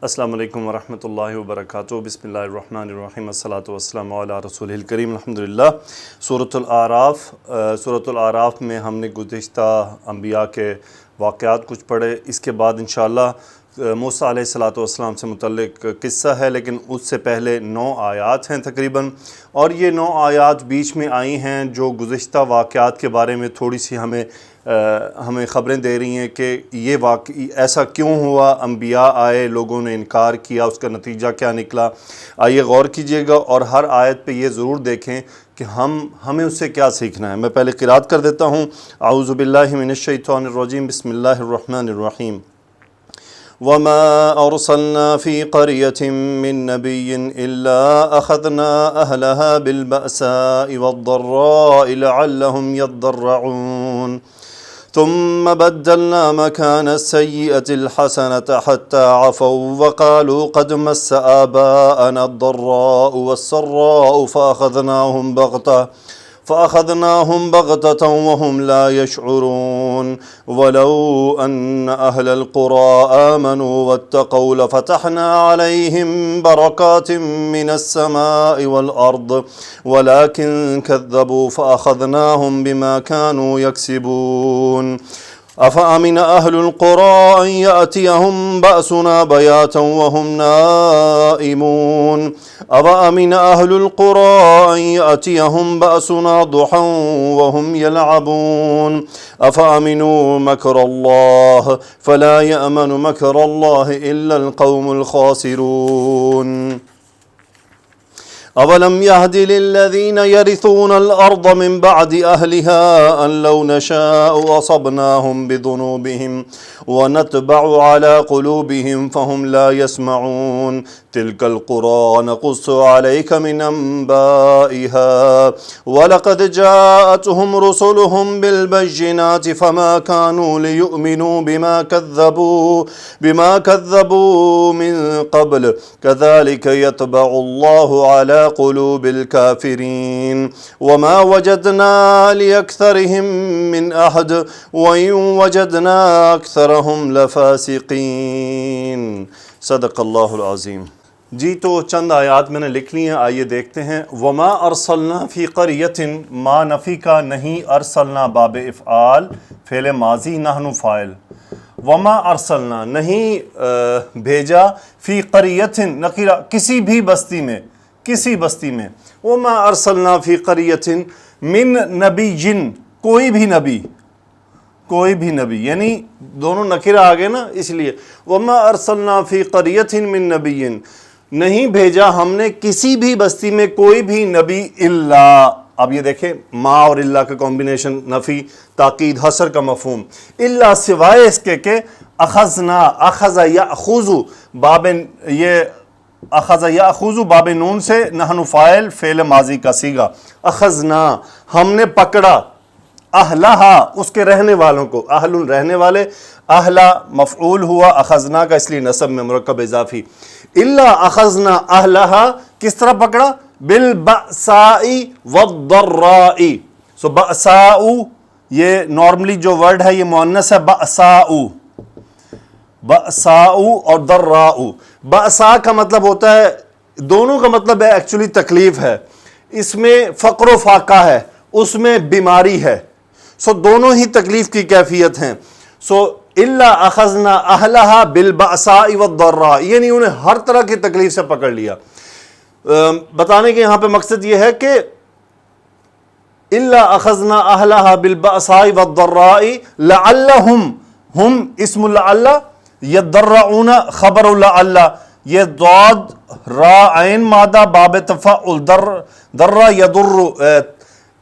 السلام علیکم ورحمۃ اللہ وبرکاتہ۔ بسم اللہ الرحمن الرحیم، الصلاۃ والسلام علی رسول الکریم، الحمدللہ۔ سورۃ الاعراف میں ہم نے گزشتہ انبیاء کے واقعات کچھ پڑھے۔ اس کے بعد انشاءاللہ موسیٰ علیہ الصلاۃ والسلام سے متعلق قصہ ہے، لیکن اس سے پہلے 9 آیات ہیں تقریباً، اور یہ 9 آیات بیچ میں آئی ہیں جو گزشتہ واقعات کے بارے میں تھوڑی سی ہمیں خبریں دے رہی ہیں کہ یہ ایسا کیوں ہوا، انبیاء آئے، لوگوں نے انکار کیا، اس کا نتیجہ کیا نکلا۔ آئیے غور کیجئے گا اور ہر آیت پہ یہ ضرور دیکھیں کہ ہمیں اس سے کیا سیکھنا ہے۔ میں پہلے قرات کر دیتا ہوں۔ اعوذ باللہ من الشیطان الرجیم، بسم اللہ الرحمن الرحیم۔ وما ارسلنا في قرية من نبي الا اخذنا اهلها بالبأساء والضراء لعلهم يضرعون ثم بدلنا مكان السيئة الحسنة حتى عفوا وقالوا قد مس آباءنا الضراء والسراء فأخذناهم بغتة وهم لا يشعرون ولو أن أهل القرى آمنوا واتقوا لفتحنا عليهم بركات من السماء والأرض ولكن كذبوا فأخذناهم بما كانوا يكسبون أفأمن أهل القرى أن يأتيهم بأسنا بياتا وهم نائمون أفأمن أهل القرى أن يأتيهم بأسنا ضحى وهم يلعبون أفأمنوا مكر الله فلا يأمن مكر الله إلا القوم الخاسرون أولم يهد للذين يرثون الأرض من بعد أهلها أن لو نشاء أصبناهم بذنوبهم ونتبع على قلوبهم فهم لا يسمعون تلك القرى نقص عليك من أنبائها ولقد جاءتهم رسلهم بالبينات فما كانوا ليؤمنوا بما كذبوا من قبل كذلك يطبع الله على قلوب الكافرين وما وجدنا لأكثرهم من أحد وإن وجدنا أكثرهم لفاسقين صدق اللہ العظیم۔ جی تو چند آیات میں نے لکھ لی ہیں، آئیے دیکھتے ہیں۔ وما ارسلنا فی قریۃ، ما نفی کا نہیں، ارسلنا باب افعال، فعل ماضی، نحن فاعل۔ وما ارسلنا نہیں بھیجا، فی قریۃ نکرہ، کسی بھی بستی میں، وما ارسلنا فی قریۃ من نبی، کوئی بھی نبی یعنی دونوں نکرہ آگے نا، اس لیے وما ارسلنا فی قریۃ من نبی، نہیں بھیجا ہم نے کسی بھی بستی میں کوئی بھی نبی الا، اب یہ دیکھیں ما اور الا کا کمبینیشن، نفی، تاکید، حصر کا مفہوم، الا سوائے اس کے کہ اخذنا، اخذ یاخذ، باب یہ اخذ یاخذ باب نون سے، نحن فاعل، فعل ماضی کا صیغہ، اخذنا ہم نے پکڑا، اہلہا اس کے رہنے والوں کو، اہل رہنے والے، اہلا مفعول ہوا، اخذنا کا اس لیے نصب میں مرکب اضافی، الا اخذنا اہلہا کس طرح پکڑا، بالبأساء والضراء۔ سو بأساء یہ نارملی جو ورڈ ہے یہ مؤنث ہے، بأساء اور ضراء۔ بأساء کا مطلب ہوتا ہے، دونوں کا مطلب ہے ایکچولی تکلیف ہے، اس میں فقر و فاقہ ہے، اس میں بیماری ہے، سو دونوں ہی تکلیف کی کیفیت ہیں۔ سو الا اخذنا اہلہا بالبأساء والضراء، یعنی انہیں ہر طرح کی تکلیف سے پکڑ لیا۔ بتانے کے یہاں پہ مقصد یہ ہے کہ الا اخذنا اہلہا بالبأساء والضراء لعلہم، ہم اسم لعل، یضرعون خبر لعل، یہ ضاد را عین مادہ باب تفاعل، در یضر،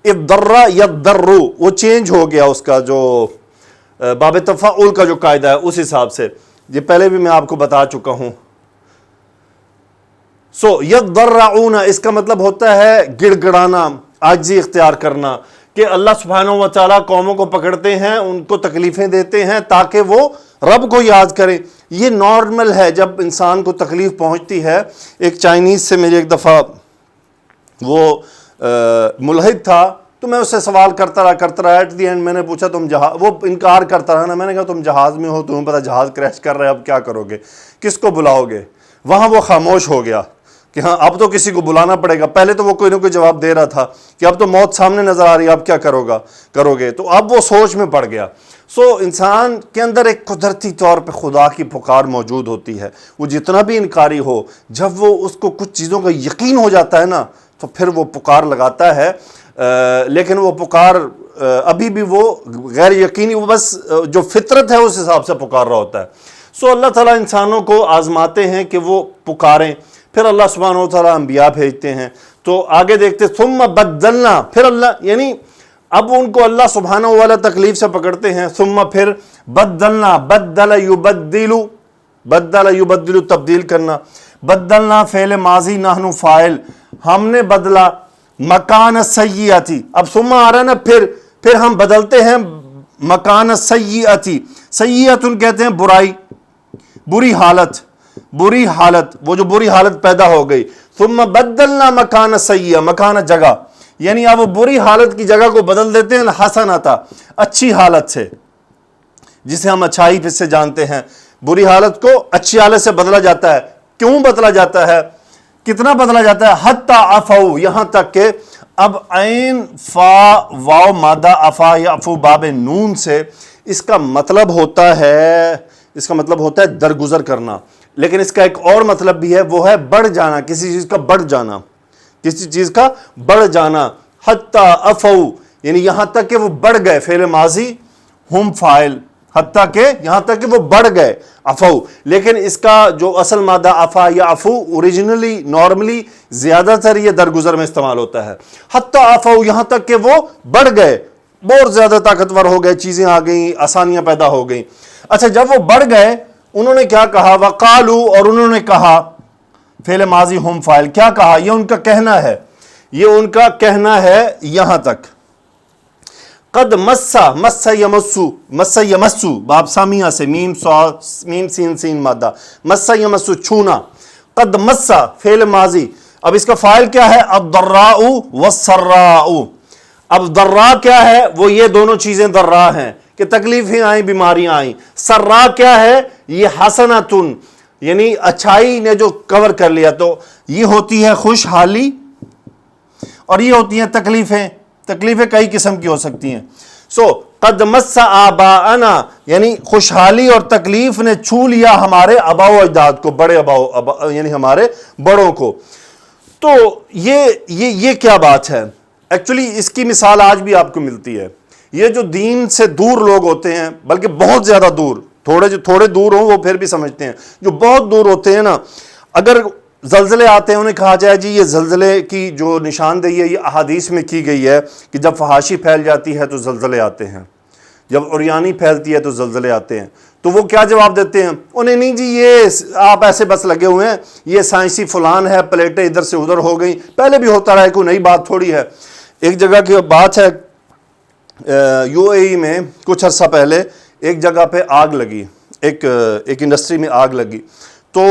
اضر یضر، وہ چینج ہو گیا اس کا جو باب تفاعل کا جو قاعدہ ہے اس حساب سے، یہ پہلے بھی میں آپ کو بتا چکا ہوں۔ سو یضرعون اس کا مطلب ہوتا ہے گڑ گڑانا، عاجزی اختیار کرنا، کہ اللہ سبحانہ و تعالیٰ قوموں کو پکڑتے ہیں، ان کو تکلیفیں دیتے ہیں تاکہ وہ رب کو یاد کریں۔ یہ نارمل ہے جب انسان کو تکلیف پہنچتی ہے۔ ایک چائنیز سے میری ایک دفعہ، وہ ملحد تھا، تو میں اس سے سوال کرتا رہا ایٹ دی اینڈ میں نے پوچھا تم جہاز، وہ انکار کرتا رہا نا، میں نے کہا تم جہاز میں ہو، تمہیں پتہ جہاز کریش کر رہا ہے، اب کیا کرو گے، کس کو بلاؤ گے؟ وہاں وہ خاموش ہو گیا کہ ہاں اب تو کسی کو بلانا پڑے گا. پہلے تو وہ کوئی نہ کوئی جواب دے رہا تھا کہ اب تو موت سامنے نظر آ رہی ہے، اب کیا کرو گے، تو اب وہ سوچ میں پڑ گیا. انسان کے اندر ایک قدرتی طور پہ خدا کی پکار موجود ہوتی ہے. وہ جتنا بھی انکاری ہو، جب وہ اس کو کچھ چیزوں کا یقین ہو جاتا ہے نا تو پھر وہ پکار لگاتا ہے. لیکن وہ پکار ابھی بھی وہ غیر یقینی، وہ بس جو فطرت ہے اس حساب سے پکار رہا ہوتا ہے. اللہ تعالیٰ انسانوں کو آزماتے ہیں کہ وہ پکاریں، پھر اللہ سبحانہ و تعالیٰ انبیاء بھیجتے ہیں. تو آگے دیکھتے ثم بدلنا، پھر اللہ یعنی اب ان کو اللہ سبحانہ و تعالیٰ تکلیف سے پکڑتے ہیں. ثم پھر بدلنا، بدل یبدل تبدیل کرنا. بدلنا فعل ماضی، نحن فاعل، ہم نے بدلا مکان سیئاتی. اب ثم آ رہا نا، پھر ہم بدلتے ہیں مکان سیئاتی. سیئاتن کہتے ہیں برائی، بری حالت، وہ جو بری حالت پیدا ہو گئی. ثم بدلنا مکان سیئہ، مکان جگہ، یعنی اب وہ بری حالت کی جگہ کو بدل دیتے ہیں حسنتا، اچھی حالت سے، جسے ہم اچھائی پھر سے جانتے ہیں. بری حالت کو اچھی حالت سے بدلا جاتا ہے. کیوں بدلا جاتا ہے؟ کتنا بدلا جاتا ہے؟ حتی عفو، یہاں تک کہ اب عین فا واو مادہ افا یا افو باب نون سے اس کا مطلب ہوتا ہے درگزر کرنا. لیکن اس کا ایک اور مطلب بھی ہے، وہ ہے بڑھ جانا، کسی چیز کا بڑھ جانا. حتی عفو یعنی یہاں تک کہ وہ بڑھ گئے، فعل ماضی ہم فاعل، حتیٰ کہ یہاں تک کہ وہ بڑھ گئے، عفو. لیکن اس کا جو اصل مادہ افا یا افو اوریجنلی نارملی زیادہ تر یہ درگزر میں استعمال ہوتا ہے. حتی عفو، یہاں تک کہ وہ بڑھ گئے، بہت زیادہ طاقتور ہو گئے، چیزیں آ گئیں، آسانیاں پیدا ہو گئیں. اچھا، جب وہ بڑھ گئے انہوں نے کیا کہا؟ وقالو، اور انہوں نے کہا، فعل ماضی ہم فاعل، کیا کہا؟ یہ ان کا کہنا ہے یہاں تک. قد مس یمسو باب سامیہ سے، میم سین سین مادہ، مس یمسو چھونا. قد مس فعل ماضی، اب اس کا فاعل کیا ہے؟ الضراء والسراء. اب ضراء کیا ہے؟ وہ یہ دونوں چیزیں ضراء ہیں کہ تکلیفیں آئیں، بیماریاں آئیں. سراء کیا ہے؟ یہ حسنتن، یعنی اچھائی نے جو کور کر لیا. تو یہ ہوتی ہے خوشحالی اور یہ ہوتی ہیں تکلیفیں. تکلیفیں کئی قسم کی ہو سکتی ہیں. قد مس آباءنا، یعنی خوشحالی اور تکلیف نے چھو لیا ہمارے آباء و اجداد کو، بڑے آباء یعنی ہمارے بڑوں کو. تو یہ کیا بات ہے؟ ایکچولی اس کی مثال آج بھی آپ کو ملتی ہے. یہ جو دین سے دور لوگ ہوتے ہیں، بلکہ بہت زیادہ دور، تھوڑے دور ہوں وہ پھر بھی سمجھتے ہیں، جو بہت دور ہوتے ہیں نا، اگر زلزلے آتے ہیں انہیں کہا جائے جی یہ زلزلے کی جو نشاندہی ہے یہ احادیث میں کی گئی ہے کہ جب فحاشی پھیل جاتی ہے تو زلزلے آتے ہیں، جب عریانی پھیلتی ہے تو زلزلے آتے ہیں. تو وہ کیا جواب دیتے ہیں انہیں؟ نہیں جی یہ آپ ایسے بس لگے ہوئے ہیں، یہ سائنسی فلان ہے، پلیٹیں ادھر سے ادھر ہو گئیں، پہلے بھی ہوتا رہا ہے، کوئی نئی بات تھوڑی ہے. ایک جگہ کی بات ہے، UAE میں کچھ عرصہ پہلے ایک جگہ پہ آگ لگی، ایک انڈسٹری میں آگ لگی. تو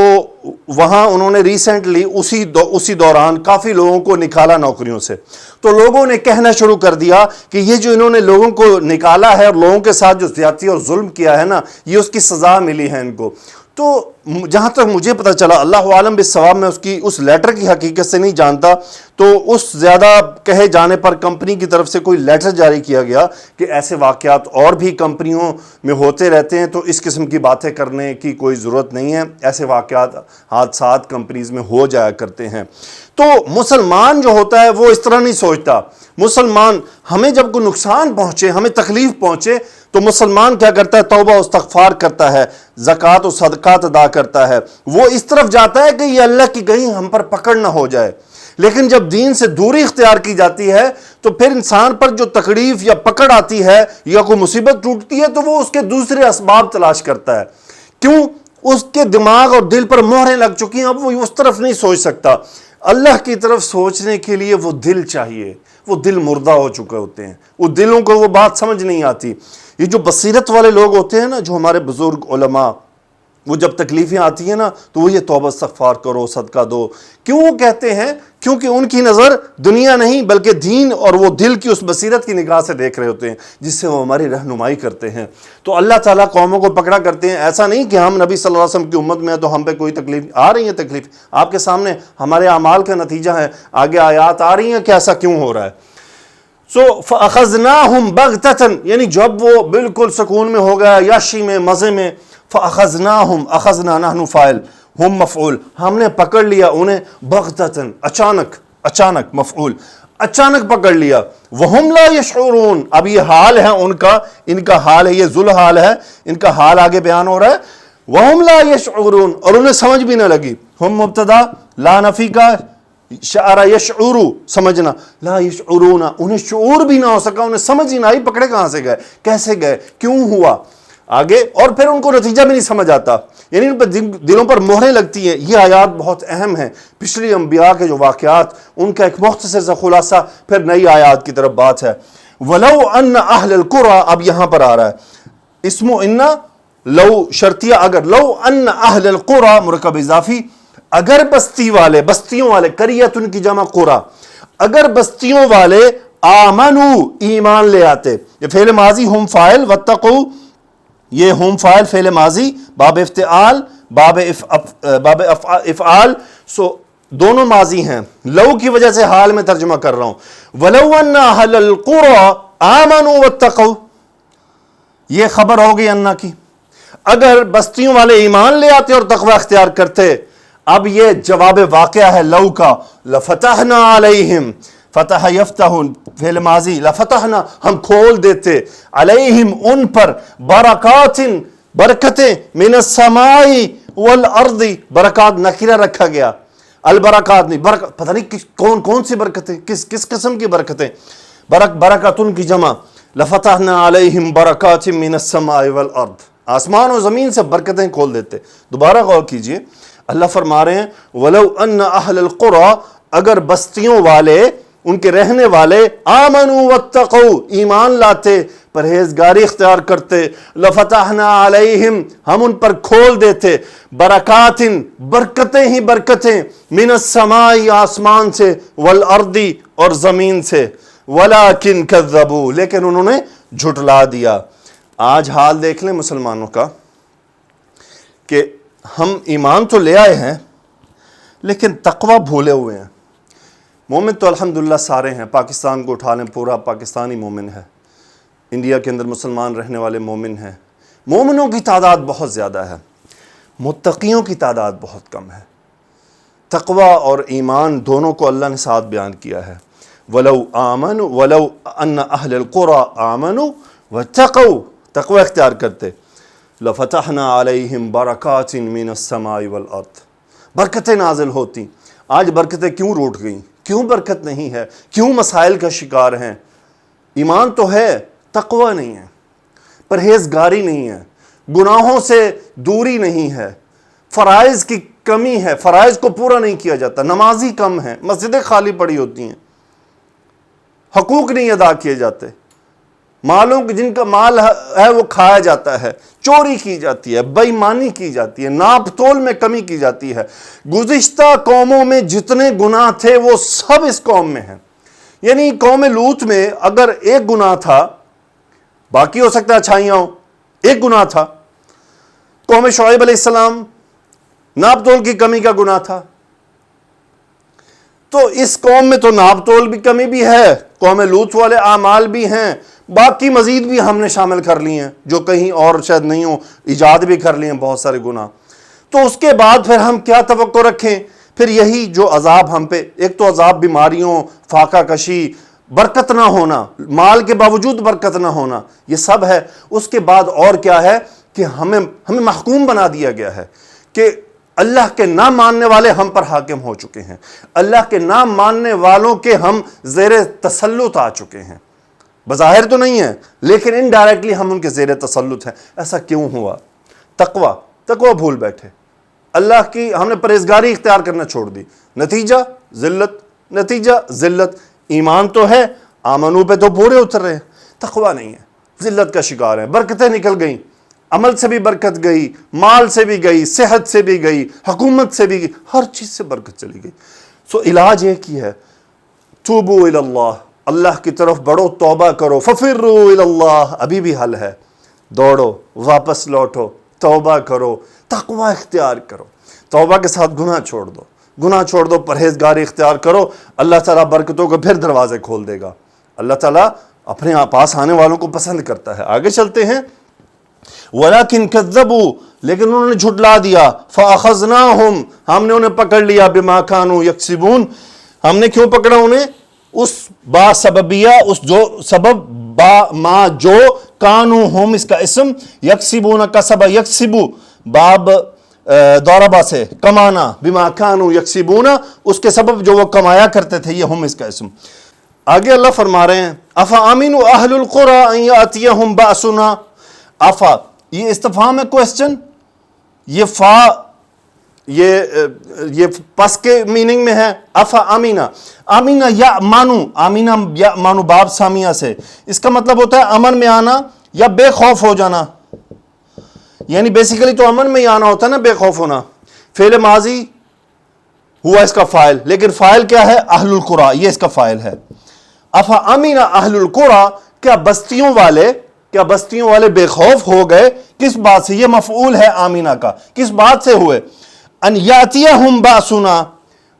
وہاں انہوں نے ریسنٹلی اسی دوران کافی لوگوں کو نکالا نوکریوں سے. تو لوگوں نے کہنا شروع کر دیا کہ یہ جو انہوں نے لوگوں کو نکالا ہے اور لوگوں کے ساتھ جو زیادتی اور ظلم کیا ہے نا، یہ اس کی سزا ملی ہے ان کو. تو جہاں تک مجھے پتہ چلا، اللہ عالم بالصواب، میں اس لیٹر کی حقیقت سے نہیں جانتا، تو اس زیادہ کہے جانے پر کمپنی کی طرف سے کوئی لیٹر جاری کیا گیا کہ ایسے واقعات اور بھی کمپنیوں میں ہوتے رہتے ہیں، تو اس قسم کی باتیں کرنے کی کوئی ضرورت نہیں ہے، ایسے واقعات، حادثات کمپنیز میں ہو جایا کرتے ہیں. تو مسلمان جو ہوتا ہے وہ اس طرح نہیں سوچتا. مسلمان، ہمیں جب کوئی نقصان پہنچے، ہمیں تکلیف پہنچے، تو مسلمان کیا کرتا ہے؟ توبہ و استغفار کرتا ہے، زکوٰۃ و صدقات ادا کرتا ہے. وہ اس طرف جاتا ہے کہ یہ اللہ کی کہیں ہم پر پکڑ نہ ہو جائے. لیکن جب دین سے دوری اختیار کی جاتی ہے تو پھر انسان پر جو تکلیف یا پکڑ آتی ہے یا کوئی مصیبت ٹوٹتی ہے تو وہ اس کے دوسرے اسباب تلاش کرتا ہے. کیوں؟ اس کے دماغ اور دل پر مہریں لگ چکی ہیں، اب وہ اس طرف نہیں سوچ سکتا. اللہ کی طرف سوچنے کے لیے وہ دل چاہیے. وہ دل مردہ ہو چکے ہوتے ہیں، وہ دلوں کو وہ بات سمجھ نہیں آتی. یہ جو بصیرت والے لوگ ہوتے ہیں نا، جو ہمارے بزرگ علماء وہ جب تکلیفیں آتی ہیں نا تو وہ یہ توبہ استغفار کرو، صدقہ دو. کیوں وہ کہتے ہیں؟ کیونکہ ان کی نظر دنیا نہیں بلکہ دین اور وہ دل کی اس بصیرت کی نگاہ سے دیکھ رہے ہوتے ہیں جس سے وہ ہماری رہنمائی کرتے ہیں. تو اللہ تعالیٰ قوموں کو پکڑا کرتے ہیں. ایسا نہیں کہ ہم نبی صلی اللہ علیہ وسلم کی امت میں ہیں تو ہم پہ کوئی تکلیف آ رہی ہے. تکلیف آپ کے سامنے ہمارے اعمال کا نتیجہ ہے. آگے آیات آ رہی ہیں کہ ایسا کیوں ہو رہا ہے. فَأَخَذْنَاهُمْ بَغْتَةً یعنی جب وہ بالکل سکون میں ہو گیا، یاشی میں، مزے میں. فَأَخَذْنَاهُمْ اَخَذْنَا نَحْنُ فاعل ہم مفعول، ہم نے پکڑ لیا انہیں بغتتاً اچانک مفعول اچانک پکڑ لیا. وَهُمْ لَا يَشْعُرُونَ اب یہ حال ہے ان کا حال ہے، یہ ذل حال ہے، ان کا حال آگے بیان ہو رہا ہے. وَهُمْ لَا يَشْعُرُونَ اور انہیں سمجھ بھی نہ لگی. ہم مبتدا لا نفی کا، شعر یشعرو سمجھنا، لا یشعرون انہیں شعور بھی نہ ہو سکا، انہیں سمجھ ہی نہ آئی پکڑے کہاں سے گئے، کیسے گئے، کیوں ہوا آگے. اور پھر ان کو نتیجہ بھی نہیں سمجھ آتا، یعنی ان پر دلوں پر مہریں لگتی ہیں. یہ آیات بہت اہم ہیں. پچھلی انبیاء کے جو واقعات ان کا ایک مختصر سا خلاصہ، پھر نئی آیات کی طرف بات ہے. وَلَوْ أَنَّ أَهْلَ الْقُرَىٰ اب یہاں پر آ رہا ہے اسم ان لو شرطیہ، اگر لو ان اہل القرى مرکب اضافی، اگر بستیوں والے قریۃ ان کی جمع قرى، اگر بستیوں والے آمنو ایمان لے آتے. یہ فعل ماضی ہم فاعل، واتقوا یہ ہم فاعل فعل ماضی باب افتعال باب افعال، سو دونوں ماضی ہیں. لو کی وجہ سے حال میں ترجمہ کر رہا ہوں. وَلَوْ أَنَّ أَهْلَ الْقُرَىٰ آمَنُوا وَاتَّقَوْا یہ خبر ہوگی انا کی. اگر بستیوں والے ایمان لے آتے اور تقوی اختیار کرتے. اب یہ جواب واقعہ ہے لو کا. لَفَتَحْنَا عَلَيْهِمْ فتح یفتح فعل ماضی، لفتحنا ہم کھول دیتے، علیہم ان پر، برکات برکتیں، من السماء والارض برکات نکرہ رکھا گیا، البرکات نہیں برکت، پتہ نہیں کون سی برکتیں، کس قسم کی برکتیں، برکاتن کی جمع. لفتحنا علیہم برکات من السماء والارض آسمان و زمین سے برکتیں کھول دیتے. دوبارہ غور کیجئے، اللہ فرما رہے ہیں وَلَوْ أَنَّ أَهْلَ الْقُرَىٰ اگر بستیوں والے ان کے رہنے والے آمنوا واتقوا ایمان لاتے، پرہیزگاری اختیار کرتے، لفتحنا علیہم ہم ان پر کھول دیتے، برکات برکتیں ہی برکتیں، من السماء آسمان سے، والارض اور زمین سے، ولکن کذبوا لیکن انہوں نے جھٹلا دیا. آج حال دیکھ لیں مسلمانوں کا کہ ہم ایمان تو لے آئے ہیں لیکن تقوی بھولے ہوئے ہیں. مومن تو الحمدللہ سارے ہیں، پاکستان کو اٹھا لیں پورا پاکستانی مومن ہے، انڈیا کے اندر مسلمان رہنے والے مومن ہیں. مومنوں کی تعداد بہت زیادہ ہے، متقیوں کی تعداد بہت کم ہے. تقوی اور ایمان دونوں کو اللہ نے ساتھ بیان کیا ہے. وَلَوْ آمَنُوا وَلَوْ أَنَّ أَهْلَ الْقُرَىٰ آمَنُوا وَاتَّقَوْا تقوی اختیار کرتے، لَفَتَحْنَا عَلَيْهِمْ بَرَكَاتٍ مِّنَ السَّمَاءِ وَالْأَرْضِ برکتیں نازل ہوتی. آج برکتیں کیوں روٹ گئیں؟ کیوں برکت نہیں ہے؟ کیوں مسائل کا شکار ہیں؟ ایمان تو ہے، تقوی نہیں ہے، پرہیزگاری نہیں ہے، گناہوں سے دوری نہیں ہے، فرائض کی کمی ہے، فرائض کو پورا نہیں کیا جاتا، نمازی کم ہیں، مسجدیں خالی پڑی ہوتی ہیں، حقوق نہیں ادا کیے جاتے، مالوں جن کا مال ہے وہ کھایا جاتا ہے، چوری کی جاتی ہے، بے ایمانی کی جاتی ہے، ناپ تول میں کمی کی جاتی ہے. گزشتہ قوموں میں جتنے گناہ تھے وہ سب اس قوم میں ہیں. یعنی قوم لوط میں اگر ایک گناہ تھا، باقی ہو سکتا ہے اچھائیاں ہوں، ایک گناہ تھا. قوم شعیب علیہ السلام ناپ تول کی کمی کا گناہ تھا. تو اس قوم میں تو ناپ تول بھی کمی بھی ہے، قوم لوط والے اعمال بھی ہیں، باقی مزید بھی ہم نے شامل کر لی ہیں جو کہیں اور شاید نہیں ہو، ایجاد بھی کر لی ہیں بہت سارے گناہ. تو اس کے بعد پھر ہم کیا توقع رکھیں؟ پھر یہی جو عذاب ہم پہ، ایک تو عذاب بیماریوں، فاقہ کشی، برکت نہ ہونا، مال کے باوجود برکت نہ ہونا، یہ سب ہے. اس کے بعد اور کیا ہے کہ ہمیں محکوم بنا دیا گیا ہے کہ اللہ کے نہ ماننے والے ہم پر حاکم ہو چکے ہیں، اللہ کے نہ ماننے والوں کے ہم زیر تسلط آ چکے ہیں. بظاہر تو نہیں ہے لیکن انڈائریکٹلی ہم ان کے زیر تسلط ہیں. ایسا کیوں ہوا؟ تقوی بھول بیٹھے، اللہ کی ہم نے پرہیزگاری اختیار کرنا چھوڑ دی، نتیجہ ذلت. ایمان تو ہے، آمنو پہ تو پورے اتر رہے ہیں، تقوی نہیں ہے، ذلت کا شکار ہیں، برکتیں نکل گئیں، عمل سے بھی برکت گئی، مال سے بھی گئی، صحت سے بھی گئی، حکومت سے بھی گئی، ہر چیز سے برکت چلی گئی۔ سو علاج ایک ہی ہے، توبو الی اللہ، اللہ کی طرف بڑھو، توبہ کرو، ففروا الی اللہ، ابھی بھی حل ہے، دوڑو، واپس لوٹو، توبہ کرو، تقوی اختیار کرو، توبہ کے ساتھ گناہ چھوڑ دو، گناہ چھوڑ دو، پرہیزگاری اختیار کرو، اللہ تعالیٰ برکتوں کو پھر دروازے کھول دے گا۔ اللہ تعالیٰ اپنے پاس آنے والوں کو پسند کرتا ہے۔ آگے چلتے ہیں، وَلَكِنْ كَذَّبُوا، لیکن انہوں نے جھٹلا دیا، فَأَخَذْنَاهُمْ، ہم نے انہیں پکڑ لیا، بِمَا كَانُوا يَكْسِبُونَ، ہم نے کیوں پکڑا انہیں؟ اس با سببیہ، اس جو سبب، با ما جو، کانو ہم اس کا اسم، یکسبون کسب یکسبو، باب دوربا سے کمانا، بما کانو یکسبون، اس کے سبب جو وہ کمایا کرتے تھے، یہ ہم اس کا اسم۔ آگے اللہ فرما رہے ہیں، افامنوا اہل القری ان یاتیہم باسنا، افا یہ استفہام ہے، کوسچن، یہ فا یہ پس کے میننگ میں ہے، افا امینا، امینا یا مانو، امینا یا مانو باب سامیہ سے، اس کا مطلب ہوتا ہے امن میں آنا یا بے خوف ہو جانا، یعنی بیسیکلی تو امن میں ہی آنا ہوتا ہے نا، بے خوف ہونا۔ فعل ماضی ہوا اس کا فاعل، لیکن فاعل کیا ہے؟ اہل القری، یہ اس کا فاعل ہے۔ افا امینا اہل القری، کیا بستیوں والے بے خوف ہو گئے؟ کس بات سے؟ یہ مفعول ہے آمینہ کا، کس بات سے ہوئے؟ ان یاتیہم باسنا،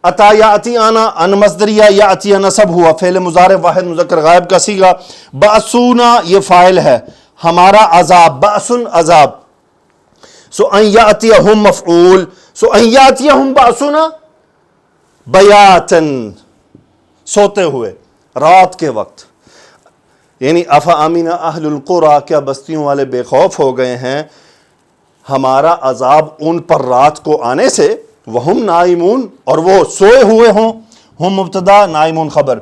اتا یاتی آنا، ان مصدریہ، یاتی نصب ہوا، فعل مضارع واحد مذکر غائب کا صیغہ، باسنا یہ فاعل ہے، ہمارا عذاب، باسن عذاب، سو ان یاتیہم مفعول، سو ان یاتیہم باسنا بیاتن، سوتے ہوئے، رات کے وقت، یعنی افا امین اہل القری، کیا بستیوں والے بے خوف ہو گئے ہیں ہمارا عذاب ان پر رات کو آنے سے، وہم نائمون، اور وہ سوئے ہوئے ہوں، ہم مبتدا، نائمون خبر۔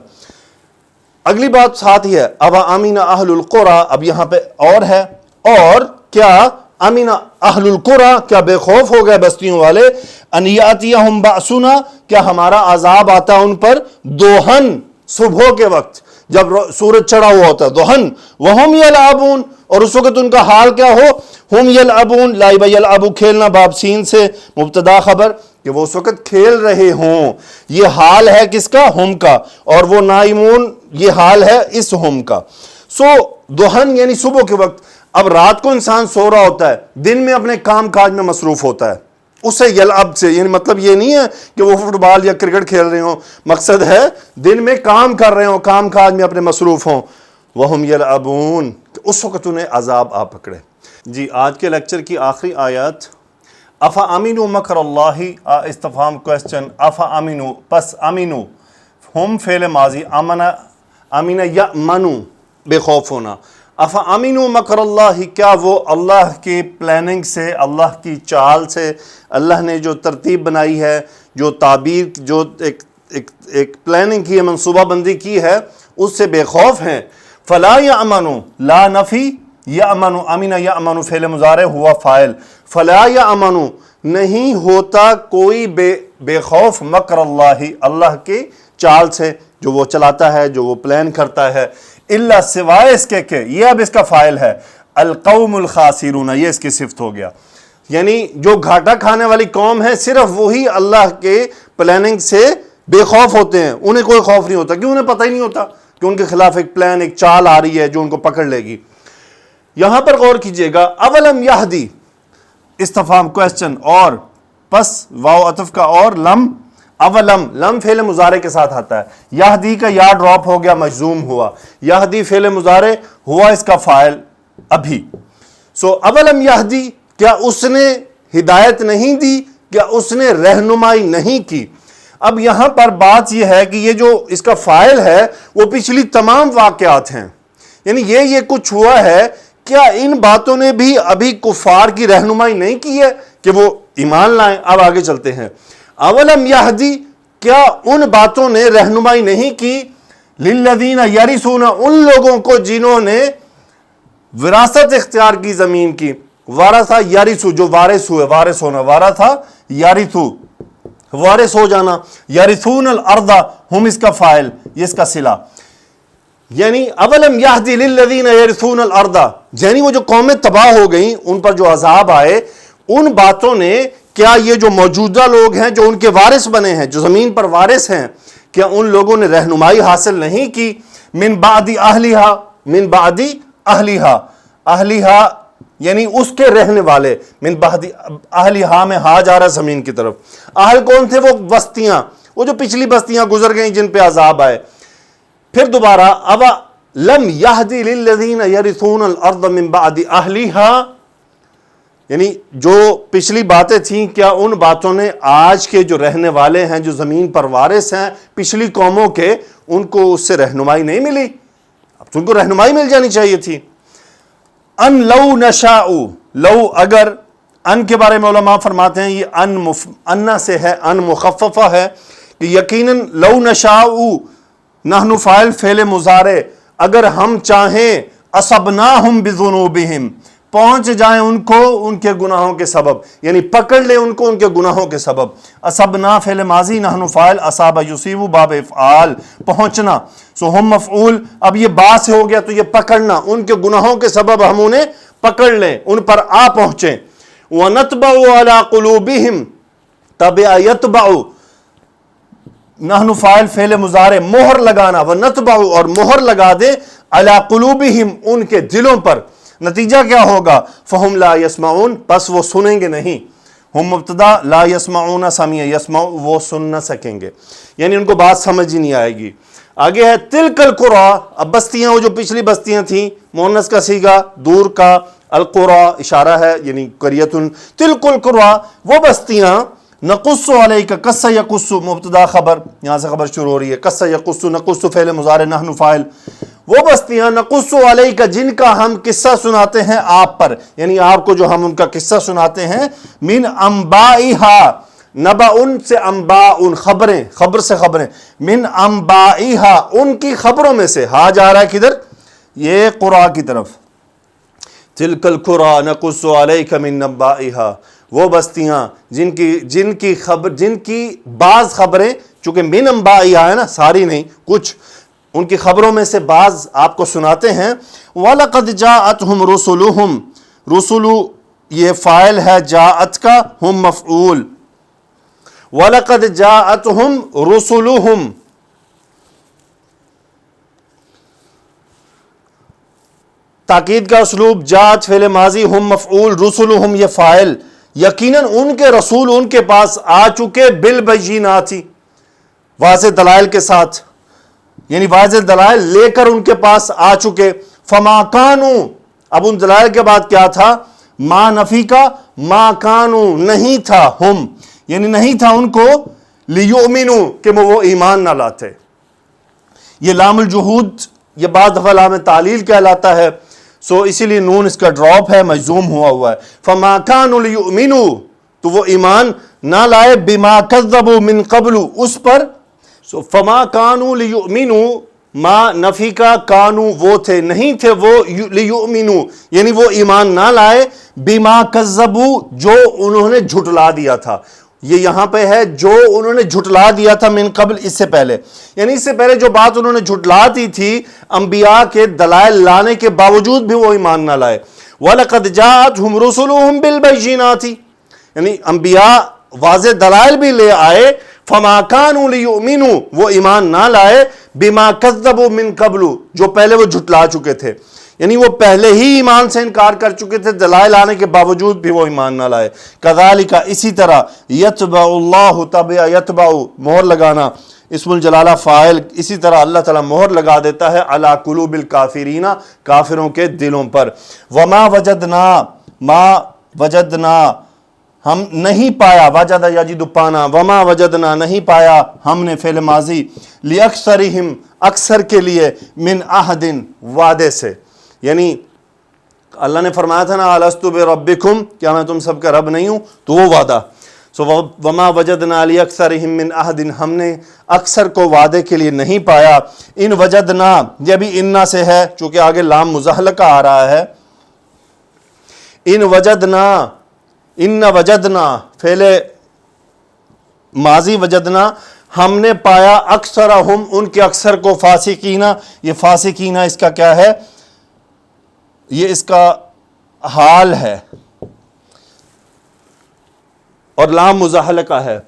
اگلی بات ساتھ ہی ہے، افا امین اہل القری، اب یہاں پہ اور ہے، اور کیا امین اہل القری، کیا بے خوف ہو گئے بستیوں والے، ان یاتیہم باسنا، کیا ہمارا عذاب آتا ان پر دوہن، صبح کے وقت جب سورج چڑھا ہوا ہوتا ہے، دوہن، وہم یلعبون، اور اس وقت ان کا حال کیا ہو، ہم یلعبون، لعب یلعب کھیلنا، باب سین سے مبتدا خبر، کہ وہ اس وقت کھیل رہے ہوں، یہ حال ہے کس کا؟ ہم کا، اور وہ نائمون، یہ حال ہے اس ہم کا۔ سو دوہن یعنی صبح کے وقت۔ اب رات کو انسان سو رہا ہوتا ہے، دن میں اپنے کام کاج میں مصروف ہوتا ہے، اسے یلعب سے، یعنی مطلب یہ نہیں ہے کہ وہ فٹ بال یا کرکٹ کھیل رہے ہوں، مقصد ہے دن میں کام کر رہے ہوں، کام کاج میں اپنے مصروف ہوں، وہم یلعبون، اس وقت انہیں عذاب آ پکڑے۔ جی آج کے لیکچر کی آخری آیت، افا امینو مکر اللہ، استفہام کوسچن، افا امینو، پس امینو، ہم فعل ماضی، امین یأمنو، بے خوف ہونا، افا امینو مکر اللہ، کیا وہ اللہ کی پلاننگ سے، اللہ کی چال سے، اللہ نے جو ترتیب بنائی ہے، جو تعبیر، جو ایک پلاننگ کی ہے، منصوبہ بندی کی ہے، اس سے بے خوف ہیں؟ فلا یأمنو، لا نفی، یأمنو، امین یأمنو فعل مضارع ہوا فاعل، فلا یأمنو، نہیں ہوتا کوئی بے خوف، مکر اللہ، اللہ کی چال سے، جو وہ چلاتا ہے، جو وہ پلان کرتا ہے، الا سوائے اس کے کہ، یہ اب اس کا فاعل ہے، القوم الخاسرون، یہ اس کی صفت ہو گیا، یعنی جو گھاٹا کھانے والی قوم ہے، صرف وہی اللہ کے پلاننگ سے بے خوف ہوتے ہیں، انہیں کوئی خوف نہیں ہوتا، کیوں؟ انہیں پتہ ہی نہیں ہوتا کہ ان کے خلاف ایک پلان، ایک چال آ رہی ہے جو ان کو پکڑ لے گی۔ یہاں پر غور کیجئے گا، اولم یہدی، استفہام کوسچن، اور پس واو عطف کا، اور لم، اولم، لم فعل مضارع کے ساتھ آتا ہے، یہدی کا یا ڈراپ ہو گیا، مجزوم ہوا، یہدی فعل مضارع ہوا اس کا فاعل ابھی، سو اولم یہدی، کیا اس نے ہدایت نہیں دی، کیا اس نے رہنمائی نہیں کی؟ اب یہاں پر بات یہ ہے کہ یہ جو اس کا فاعل ہے وہ پچھلی تمام واقعات ہیں، یعنی یہ کچھ ہوا ہے، کیا ان باتوں نے بھی ابھی کفار کی رہنمائی نہیں کی ہے کہ وہ ایمان لائیں؟ اب آگے چلتے ہیں، اولم یہدی، کیا ان باتوں نے رہنمائی نہیں کی، للذین یرثون، ان لوگوں کو جنہوں نے وراثت اختیار کی زمین کی، وارثہ یرثو، جو وارث ہوئے، وارث ہونا، وارثہ یرثو، وارث ہو جانا، یرثون الارض، ہم اس کا فاعل، یہ اس کا صلہ، یعنی اولم یہدی للذین یرثون الارض، یعنی وہ جو قومیں تباہ ہو گئیں ان پر جو عذاب آئے، ان باتوں نے کیا یہ جو موجودہ لوگ ہیں جو ان کے وارث بنے ہیں، جو زمین پر وارث ہیں، کیا ان لوگوں نے رہنمائی حاصل نہیں کی؟ من بعد اہلیہا، من بعد اہلیہا، اہلیہا یعنی اس کے رہنے والے، من بعد اہلیہا میں ہا جا رہا زمین کی طرف۔ اہل کون تھے؟ وہ بستیاں، وہ جو پچھلی بستیاں گزر گئیں جن پہ عذاب آئے۔ پھر دوبارہ اب لم یہدی للذین یرثون الارض من بعد اہلیہا، یعنی جو پچھلی باتیں تھیں کیا ان باتوں نے آج کے جو رہنے والے ہیں جو زمین پر وارث ہیں پچھلی قوموں کے، ان کو اس سے رہنمائی نہیں ملی؟ اب تو ان کو رہنمائی مل جانی چاہیے تھی۔ ان لو نشاء، لو اگر، ان کے بارے میں علماء فرماتے ہیں یہ ان سے ہے، ان مخففہ ہے کہ یقیناً لو نشاء نحن فاعل فعل مضارع، اگر ہم چاہیں اصبناہم بذنوبہم، پہنچ جائیں ان کو ان کے گناہوں کے سبب، یعنی پکڑ لیں ان کو ان کے گناہوں کے سبب۔ اصبنا فعل ماضی، نحن فاعل، اصاب یصیب باب افعال، پہنچنا، سو ہم مفعول، اب یہ با سے ہو گیا تو یہ پکڑنا، ان کے گناہوں کے سبب ہم انہیں پکڑ لیں، ان پر آ پہنچیں۔ وَنَتْبَعُ عَلَىٰ قُلُوبِهِمْ، تَبِعَ يَتْبَعُ، نحن فاعل فعل مضارع، مہر لگانا، وَنَتْبَعُ اور مہر لگا دے، عَلَىٰ قُلُوبِهِمْ ان کے دلوں پر۔ نتیجہ کیا ہوگا؟ فَهُمْ لَا يَسْمَعُونَ، پس وہ سنیں گے نہیں۔ ہم مبتدا، لا يسمعون سمیع، یسمع وہ سن نہ سکیں گے، یعنی ان کو بات سمجھ ہی نہیں آئے گی۔ آگے ہے تلک القریٰ، اب بستیاں وہ جو پچھلی بستیاں تھیں، مؤنث کا صیغہ، دور کا، القریٰ اشارہ ہے یعنی قریۃ، تلک القریٰ وہ بستیاں، نقص علیک، قص یقص مبتدا خبر، یہاں سے خبر شروع ہو رہی ہے، قص یقص، نقص فعل مضارع، نحن فاعل، وہ بستیاں نقص علیک جن کا ہم قصہ سناتے ہیں آپ پر، یعنی آپ کو جو ہم ان کا قصہ سناتے ہیں، من انبائہا، نبا ان سے انباء خبریں، خبر سے خبریں، من انبائہا ان کی خبروں میں سے، ہا جا رہا ہے کدھر؟ یہ قرآ کی طرف۔ تلک القریٰ نقص علیک من انبائہا، وہ بستیاں جن کی بعض خبریں، چونکہ من انبائہا ہے نا، ساری نہیں، کچھ ان کی خبروں میں سے بعض آپ کو سناتے ہیں۔ وَلَقَدْ جَاءَتْهُمْ رُسُلُهُمْ، رسولو یہ فاعل ہے جاءت کا، ہم مفعول۔ وَلَقَدْ جَاءَتْهُمْ رُسُلُهُمْ، تاکید کا اسلوب، جاءت فعل ماضی، ہم مفعول، رسولہم یہ فاعل، یقیناً ان کے رسول ان کے پاس آ چکے، بالبینات، واضح دلائل کے ساتھ، یعنی واضح دلائل لے کر ان کے پاس آ چکے۔ فما کانوا، اب ان دلائل کے بعد کیا تھا؟ ما نفی کا، ما کانوا نہیں تھا، ہم یعنی نہیں تھا ان کو، لیؤمنوا کہ وہ ایمان نہ لاتے۔ یہ لام الجحود یہ بعض دفعہ لام تعلیل کہلاتا ہے، سو اسی لیے نون اس کا ڈراپ ہے، مجزوم ہوا ہے۔ فما کانوا لیؤمنوا، تو وہ ایمان نہ لائے، بما کذبوا من قبل، اس پر، فما کانوا لیؤمنوا، ما نفی کا، کانوا وہ تھے، نہیں تھے وہ، لیؤمنوا یعنی وہ ایمان نہ لائے، بما کذبوا جو انہوں نے جھٹلا دیا تھا، یہ یہاں پہ ہے جو انہوں نے جھٹلا دیا تھا، من قبل اس سے پہلے، یعنی اس سے پہلے جو بات انہوں نے جھٹلا دی تھی، انبیاء کے دلائل لانے کے باوجود بھی وہ ایمان نہ لائے۔ وَلَقَدْ جَاءَتْهُمْ رُسُلُهُمْ بِالْبَيِّنَاتِ، یعنی انبیاء واضح دلائل بھی لے آئے، فما کانوا لیؤمنوا وہ ایمان نہ لائے، بما کذبوا من قبل جو پہلے وہ جھٹلا چکے تھے، یعنی وہ پہلے ہی ایمان سے انکار کر چکے تھے، دلائل آنے کے باوجود بھی وہ ایمان نہ لائے۔ کذالک اسی طرح، یتبع اللہ، تبع یتبع مہر لگانا، اسم الجلالہ فاعل، اسی طرح اللہ تعالیٰ مہر لگا دیتا ہے علی قلوب الکافرین کافروں کے دلوں پر۔ وما وجدنا، ما وجدنا ہم نہیں پایا، وجد یجد پانا، وما وجدنا نہیں پایا ہم نے فعل ماضی، لیکثرہم اکثر کے لیے، من عہد وعدے سے، یعنی اللہ نے فرمایا تھا نا الستو بربکم، کیا میں تم سب کا رب نہیں ہوں، تو وہ وعدہ، سو وما وجدنا لیکثرہم من عہد ہم نے اکثر کو وعدے کے لیے نہیں پایا۔ ان وجدنا یہ بھی انا سے ہے چونکہ آگے لام مزحلقہ آ رہا ہے، ان وجدنا، ان وجدنا فعل ماضی وجدنا ہم نے پایا اکثرہم ان کے اکثر کو فاسقین. یہ فاسقین اس کا کیا ہے؟ یہ اس کا حال ہے اور لام مزاحلہ ہے.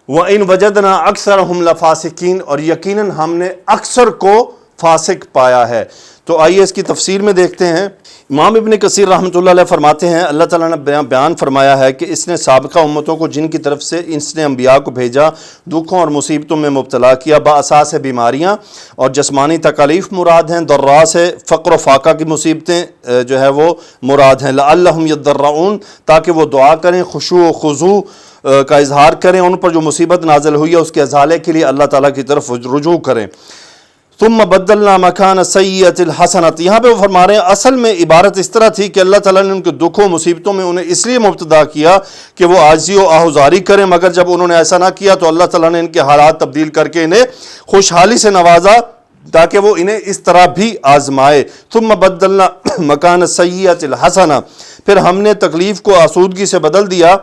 وَإِن وَجَدْنَا أَكْثَرَهُمْ لَفَاسِقِينَ اور یقیناً ہم نے اکثر کو فاسق پایا ہے. تو آئیے اس کی تفسیر میں دیکھتے ہیں. امام ابن کثیر رحمۃ اللہ علیہ فرماتے ہیں اللہ تعالیٰ نے بیان فرمایا ہے کہ اس نے سابقہ امتوں کو جن کی طرف سے اس نے انبیاء کو بھیجا دکھوں اور مصیبتوں میں مبتلا کیا. بااساس بیماریاں اور جسمانی تکالیف مراد ہیں. ضراء سے فقر و فاقہ کی مصیبتیں جو ہے وہ مراد ہیں. لعلہم یضرعون تاکہ وہ دعا کریں، خشوع و خضوع کا اظہار کریں، ان پر جو مصیبت نازل ہوئی ہے اس کے ازالے کے لیے اللہ تعالیٰ کی طرف رجوع کریں. ثم بدلنا مکان سیئۃ الحسنۃ. یہاں پہ وہ فرما رہے ہیں اصل میں عبارت اس طرح تھی کہ اللہ تعالیٰ نے ان کے دکھوں مصیبتوں میں انہیں اس لیے مبتلا کیا کہ وہ عاجزی و آہوزاری کریں، مگر جب انہوں نے ایسا نہ کیا تو اللہ تعالیٰ نے ان کے حالات تبدیل کر کے انہیں خوشحالی سے نوازا تاکہ وہ انہیں اس طرح بھی آزمائے. ثم بدلنا مکان سیئۃ الحسنہ پھر ہم نے تکلیف کو آسودگی سے بدل دیا،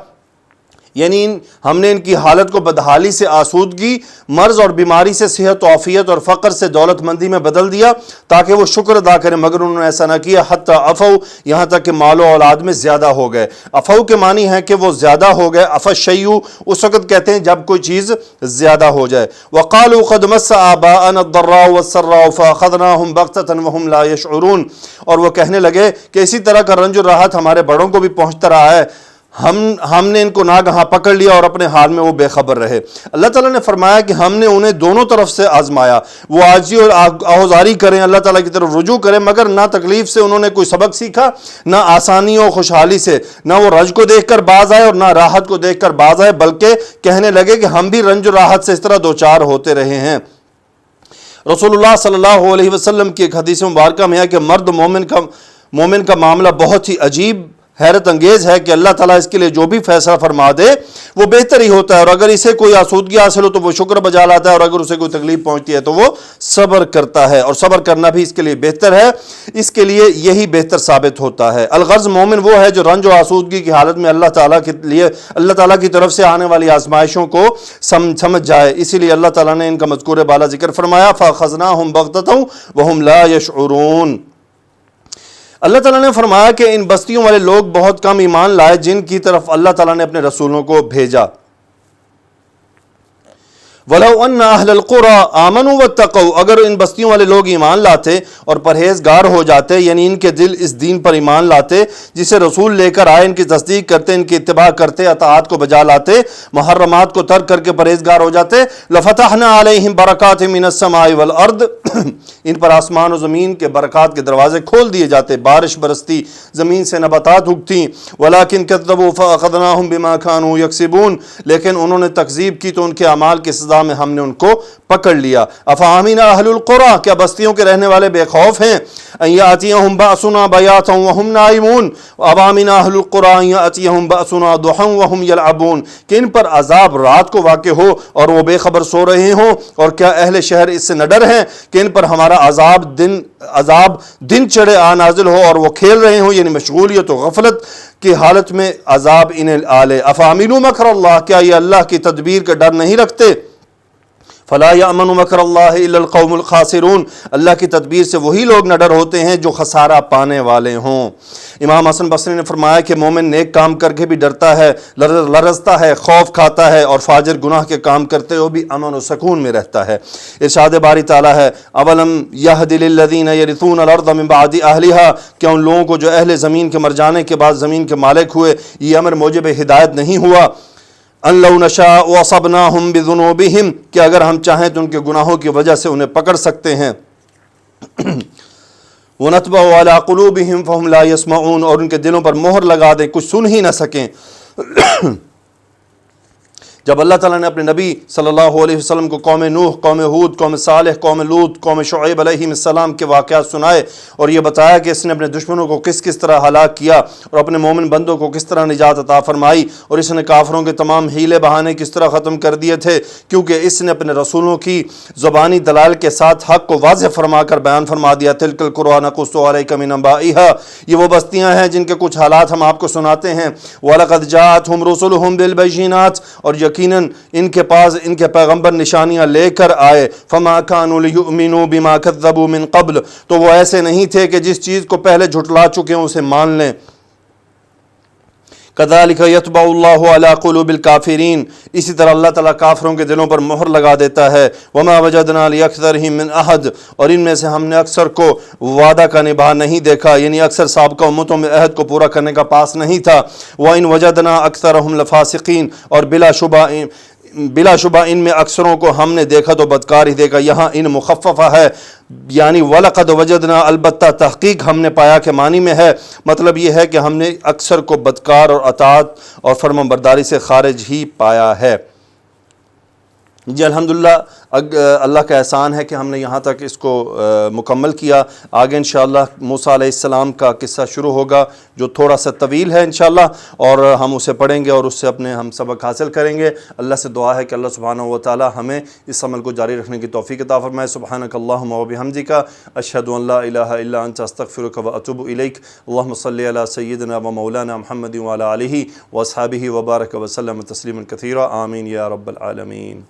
یعنی ہم نے ان کی حالت کو بدحالی سے آسودگی، مرض اور بیماری سے صحت و عافیت اور فقر سے دولت مندی میں بدل دیا تاکہ وہ شکر ادا کریں، مگر انہوں نے ایسا نہ کیا. حتی عفو یہاں تک کہ مال و اولاد میں زیادہ ہو گئے. عفو کے معنی ہے کہ وہ زیادہ ہو گئے. عفا الشیء اس وقت کہتے ہیں جب کوئی چیز زیادہ ہو جائے. وقالوا قد مس آباءنا الضراء والسراء فاخذناهم بغتة وهم لا يشعرون اور وہ کہنے لگے کہ اسی طرح کا رنج و راحت ہمارے بڑوں کو بھی پہنچتا رہا ہے، ہم نے ان کو ناگہاں پکڑ لیا اور اپنے حال میں وہ بے خبر رہے. اللہ تعالیٰ نے فرمایا کہ ہم نے انہیں دونوں طرف سے آزمایا. وہ عاجزی اور آہوزاری کریں، اللہ تعالیٰ کی طرف رجوع کریں، مگر نہ تکلیف سے انہوں نے کوئی سبق سیکھا، نہ آسانی و خوشحالی سے. نہ وہ رنج کو دیکھ کر باز آئے اور نہ راحت کو دیکھ کر باز آئے، بلکہ کہنے لگے کہ ہم بھی رنج و راحت سے اس طرح دوچار ہوتے رہے ہیں. رسول اللہ صلی اللہ علیہ وسلم کی ایک حدیث مبارکہ میں ہے کہ مرد مومن کا معاملہ بہت ہی عجیب حیرت انگیز ہے کہ اللہ تعالیٰ اس کے لیے جو بھی فیصلہ فرما دے وہ بہتر ہی ہوتا ہے، اور اگر اسے کوئی آسودگی حاصل ہو تو وہ شکر بجا لاتا ہے، اور اگر اسے کوئی تکلیف پہنچتی ہے تو وہ صبر کرتا ہے، اور صبر کرنا بھی اس کے لیے بہتر ہے، اس کے لیے یہی بہتر ثابت ہوتا ہے. الغرض مومن وہ ہے جو رنج و آسودگی کی حالت میں اللہ تعالیٰ کی طرف سے آنے والی آزمائشوں کو سمجھ جائے. اسی لیے اللہ تعالیٰ نے ان کا مذکور بالا ذکر فرمایا فَأَخَذْنَاهُمْ بَغْتَةً وَهُمْ لَا يَشْعُرُونَ. اللہ تعالیٰ نے فرمایا کہ ان بستیوں والے لوگ بہت کم ایمان لائے جن کی طرف اللہ تعالیٰ نے اپنے رسولوں کو بھیجا. وَلَوْ أَنَّ أَهْلَ الْقُرَىٰ آمَنُوا وَاتَّقَوْا اگر ان بستیوں والے لوگ ایمان لاتے اور پرہیزگار ہو جاتے، یعنی ان کے دل اس دین پر ایمان لاتے جسے رسول لے کر آئے، ان کی تصدیق کرتے، ان کی اتباع کرتے، اطاعت کو بجا لاتے، محرمات کو ترک کر کے پرہیزگار ہو جاتے، لَفَتَحْنَا عَلَيْهِمْ بَرَكَاتٍ مِّنَ السَّمَاءِ وَالْأَرْضِ ان پر آسمان و زمین کے برکات کے دروازے کھول دیے جاتے، بارش برستی، زمین سے نباتات اگتیں. وَلَكِنْ كَذَّبُوا فَأَخَذْنَاهُمْ بِمَا كَانُوا يَكْسِبُونَ لیکن انہوں نے تکذیب کی تو ان کے اعمال کی سزا میں ہم نے ان کو پکڑ لیا. افامن اہل القرى کیا بستیوں کے رہنے والے بے خوف ہیں؟ ان یاتیہم باسنا بیاتا وہم نائمون. افامن اہل القرى ان یاتیہم باسنا ضحا وہم یلعبون کہ ان پر عذاب رات کو واقع ہو اور وہ بے خبر سو رہے ہوں. اور کیا اہل شہر اس سے نہ ڈر ہیں کہ ان پر ہمارا عذاب دن چڑھے آ نازل ہو اور وہ کھیل رہے ہوں، یعنی مشغولیت و غفلت کی حالت میں عذاب انہیں آلے. افامنوا مکر اللہ کیا یہ اللہ کی تدبیر کا ڈر نہیں رکھتے؟ فلا یامن مکر اللہ الا القوم الخاسرون اللہ کی تدبیر سے وہی لوگ نہ ڈر ہوتے ہیں جو خسارہ پانے والے ہوں. امام حسن بصری نے فرمایا کہ مومن نیک کام کر کے بھی ڈرتا ہے، لرزتا ہے، خوف کھاتا ہے، اور فاجر گناہ کے کام کرتے ہوئے بھی امن و سکون میں رہتا ہے. ارشاد باری تعالیٰ ہے اولم یہد للذین یرثون الارض من بعد اہلھا کیا ان لوگوں کو جو اہل زمین کے مر جانے کے بعد زمین کے مالک ہوئے یہ امر موجب ہدایت نہیں ہوا؟ ان لو نشاء واصبناہم بذنوبہم کہ اگر ہم چاہیں تو ان کے گناہوں کی وجہ سے انہیں پکڑ سکتے ہیں. ونطبع علی قلوبہم فہم لا یسمعون اور ان کے دلوں پر مہر لگا دیں کچھ سن ہی نہ سکیں. جب اللہ تعالیٰ نے اپنے نبی صلی اللہ علیہ وسلم کو قوم نوح، قوم ہود، قوم صالح، قوم لوط، قوم شعیب علیہ السلام کے واقعات سنائے اور یہ بتایا کہ اس نے اپنے دشمنوں کو کس طرح ہلاک کیا اور اپنے مومن بندوں کو کس طرح نجات عطا فرمائی، اور اس نے کافروں کے تمام ہیلے بہانے کس طرح ختم کر دیے تھے، کیونکہ اس نے اپنے رسولوں کی زبانی دلائل کے ساتھ حق کو واضح فرما کر بیان فرما دیا. تلک القرآن نقص علیک من انبائہا یہ وہ بستیاں ہیں جن کے کچھ حالات ہم آپ کو سناتے ہیں. وَلَقَدْ جَاءَتْهُمْ رُسُلُهُمْ بِالْبَيِّنَاتِ اور یقیناً ان کے پاس ان کے پیغمبر نشانیاں لے کر آئے، فما كانوا ليؤمنوا بما كذبوا من قبل، تو وہ ایسے نہیں تھے کہ جس چیز کو پہلے جھٹلا چکے ہیں اسے مان لیں۔ كذلك يطبع الله على قلوب الكافرين، اسی طرح اللہ تعالیٰ کافروں کے دلوں پر مہر لگا دیتا ہے۔ وما وجدنا لأكثرهم من أحد، اور ان میں سے ہم نے اکثر کو وعدہ کا نبھا نہیں دیکھا، یعنی اکثر سابقہ امتوں میں عہد کو پورا کرنے کا پاس نہیں تھا۔ وإن وجدنا أكثرهم لفاسقين، اور بلا شبہ ان میں اکثروں کو ہم نے دیکھا تو بدکار ہی دیکھا۔ یہاں ان مخففہ ہے، یعنی وَلَقَدْ وَجَدْنَا، البتہ تحقیق ہم نے پایا کے معنی میں ہے، مطلب یہ ہے کہ ہم نے اکثر کو بدکار اور اطاعت اور فرمانبرداری سے خارج ہی پایا ہے۔ جی الحمدللہ، اللہ کا احسان ہے کہ ہم نے یہاں تک اس کو مکمل کیا۔ آگے انشاءاللہ موسیٰ علیہ السلام کا قصہ شروع ہوگا جو تھوڑا سا طویل ہے انشاءاللہ، اور ہم اسے پڑھیں گے اور اس سے ہم سبق حاصل کریں گے۔ اللہ سے دعا ہے کہ اللہ سبحانہ و تعالی ہمیں اس عمل کو جاری رکھنے کی توفیق عطا فرمائے۔ سبحانک اللہم و بحمدک، اشہد ان لا الہ الا انت، استغفرک و اتوب الیک۔ اللہم صلی علی سیدنا و مولانا محمد و علی آلہ و اصحابہ و بارک وسلم تسلیما کثیرا، آمین یا رب العالمین۔